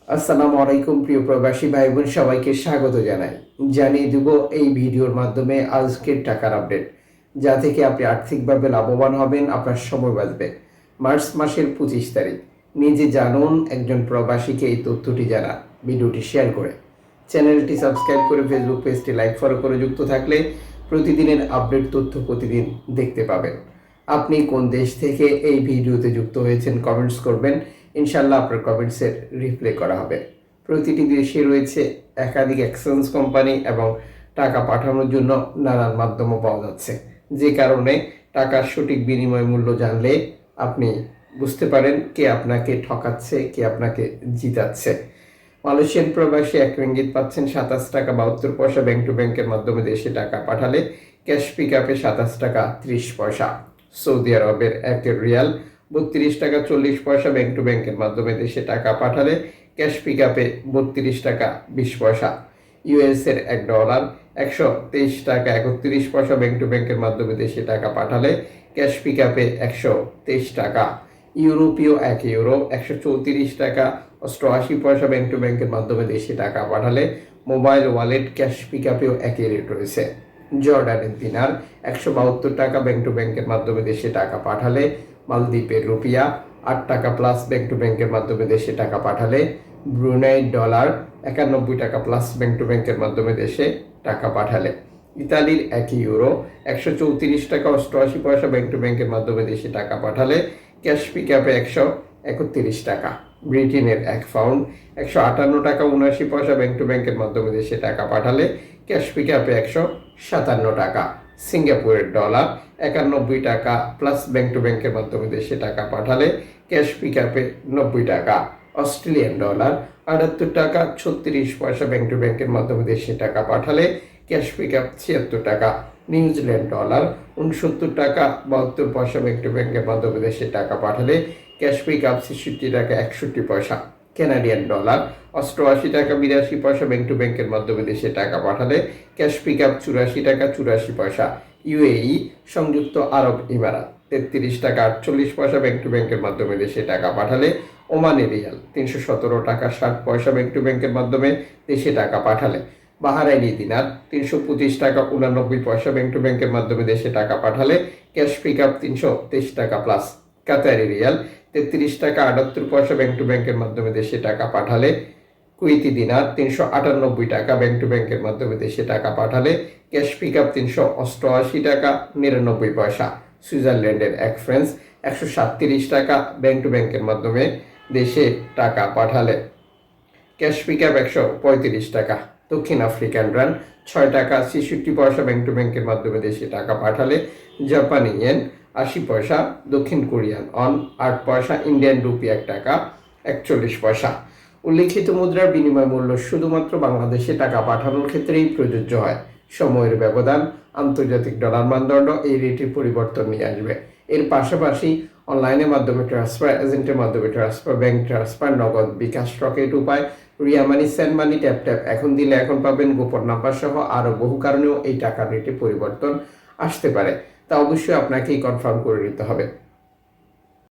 আসসালামু আলাইকুম প্রিয় প্রবাসী ভাই বোন, সবাইকে স্বাগত জানাই। জানিয়ে দেব এই ভিডিওর মাধ্যমে আজকের টাকার আপডেট, যা থেকে আপনি আর্থিকভাবে লাভবান হবেন, আপনার সময় বাঁচবে। মার্চ মাসের 25 তারিখ। নিজে জানুন, একজন প্রবাসীকে এই তথ্যটি জানা। ভিডিওটি শেয়ার করে চ্যানেলটি সাবস্ক্রাইব করে ফেসবুক পেজটি লাইক ফলো করে যুক্ত থাকলে প্রতিদিনের আপডেট তথ্য প্রতিদিন দেখতে পাবেন। আপনি কোন দেশ থেকে এই ভিডিওতে যুক্ত হয়েছেন কমেন্টস করবেন, ইনশাল্লাহ আপনার কমেন্টসের রিপ্লাই করা হবে। প্রতিটি দেশে রয়েছে একাধিক এক্সচেঞ্জ কোম্পানি এবং টাকা পাঠানোর জন্য নানান মাধ্যমও পাওয়া যাচ্ছে, যে কারণে টাকার সঠিক বিনিময় মূল্য জানলে আপনি বুঝতে পারেন কে আপনাকে ঠকাচ্ছে, কে আপনাকে জিতাচ্ছে। মালয়েশিয়ান প্রবাসী 1 রিঙ্গিত পাচ্ছেন 27 টাকা 72 পয়সা ব্যাংক টু ব্যাংকের মাধ্যমে দেশে টাকা পাঠালে ক্যাশ পিক আপে 27 টাকা 30 পয়সা। সৌদি আরবের 1 রিয়াল 32 টাকা 40 পয়সা ব্যাংক টু ব্যাংকের মাধ্যমে দেশে টাকা পাঠালে ক্যাশ পিক আপে 32 টাকা 20 পয়সা। ইউএসের $1 123 টাকা 31 পয়সা ব্যাংক টু ব্যাংকের মাধ্যমে দেশে টাকা পাঠালে ক্যাশ পিক আপে 123 টাকা। ইউরোপীয় 1 ইউরো 134 টাকা 88 পয়সা ব্যাংক টু ব্যাংকের মাধ্যমে দেশে টাকা পাঠালে মোবাইল ওয়ালেট ক্যাশ পিক আপেও একই রেট রয়েছে। জর্ডানের দিনার 172 টাকা ব্যাংক টু ব্যাংকের মাধ্যমে দেশে টাকা পাঠালে মালদ্বীপের রুপিয়া 8 টাকা প্লাস ব্যাংক টু ব্যাংকের মাধ্যমে দেশে টাকা পাঠালে ব্রুনাই ডলার 91 টাকা প্লাস ব্যাংক টু ব্যাংকের মাধ্যমে দেশে টাকা পাঠালে ইতালির 1 ইউরো 134 টাকা 88 পয়সা ব্যাংক টু ব্যাংকের মাধ্যমে দেশে টাকা পাঠালে ক্যাশ পিক আপে 131 টাকা। ব্রিটেনের 1 পাউন্ড 158 টাকা 79 পয়সা ব্যাংক টু ব্যাংকের মাধ্যমে দেশে টাকা পাঠালে ক্যাশ পিক আপে 157 টাকা। সিঙ্গাপুরের ডলার 91 টাকা প্লাস ব্যাংক টু ব্যাংকের মাধ্যমে দেশে টাকা পাঠালে ক্যাশ পিক আপে 90 টাকা। অস্ট্রেলিয়ান ডলার 78 টাকা 36 পয়সা ব্যাংক টু ব্যাংকের মাধ্যমে দেশে টাকা পাঠালে ক্যাশ পিক আপ 76 টাকা। নিউজিল্যান্ড ডলার 69 টাকা 72 পয়সা ব্যাংক টু ব্যাংকের মাধ্যমে দেশে টাকা পাঠালে ক্যাশ পিক আপ 66 টাকা 61 পয়সা। কানাডিয়ান ডলার 88 টাকা 82 পয়সা ব্যাংক টু ব্যাংকের মাধ্যমে দেশে টাকা পাঠালে ক্যাশ পিক আপ 84 টাকা 84 পয়সা। ইউএই সংযুক্ত আরব ইমারাত 33 টাকা 48 পয়সা ব্যাংক টু ব্যাংকের মাধ্যমে দেশে টাকা পাঠালে ওমানি রিয়াল 317 টাকা 60 পয়সা ব্যাংক টু ব্যাংকের মাধ্যমে দেশে টাকা পাঠালে বাহারাইনি দিনার 325 টাকা 89 পয়সা ব্যাংক টু ব্যাংকের মাধ্যমে দেশে টাকা পাঠালে ক্যাশ পিক আপ 323 টাকা প্লাস। কাতারি রিয়াল 33 টাকা 78 পয়সা ব্যাংক টু ব্যাংকের মাধ্যমে দেশে টাকা পাঠালে কুয়েতি দিনার 398 টাকা ব্যাংক টু ব্যাংকের মাধ্যমে দেশে টাকা পাঠালে ক্যাশ পিক আপ 388 টাকা 99 পয়সা। সুইজারল্যান্ডের 1 ফ্রান্স 137 টাকা ব্যাংক টু ব্যাংকের মাধ্যমে দেশে টাকা পাঠালে ক্যাশ পিক আপ 135 টাকা। দক্ষিণ আফ্রিকান রান 6 টাকা 66 পয়সা ব্যাংক টু ব্যাংকের মাধ্যমে দেশে টাকা পাঠালে জাপানি ইয়েন 80 পয়সা। দক্ষিণ কোরিয়ান অন 8 পয়সা। ইন্ডিয়ান রুপি 1 টাকা 41 পয়সা। উল্লিখিত মুদ্রার বিনিময় মূল্য শুধুমাত্র বাংলাদেশে টাকা পাঠানোর ক্ষেত্রেই প্রযোজ্য হয়। সময়ের ব্যবধান, আন্তর্জাতিক ডলার মানদণ্ড এই রেটের পরিবর্তন নিয়ে আসবে। এর পাশাপাশি অনলাইনের মাধ্যমে ট্রান্সফার, এজেন্টের মাধ্যমে ট্রান্সফার, ব্যাংক ট্রান্সফার, নগদ, বিকাশ, রকেট উপায়, রিয়া মানি, সেন্ড মানি, ট্যাপ ট্যাপ এখন দিলে এখন পাবেন, গোপন নাম্বার সহ আরও বহু কারণেও এই টাকার রেটে পরিবর্তন আসতে পারে। তা অবশ্যই আপনাকেই কনফার্ম করে নিতে হবে।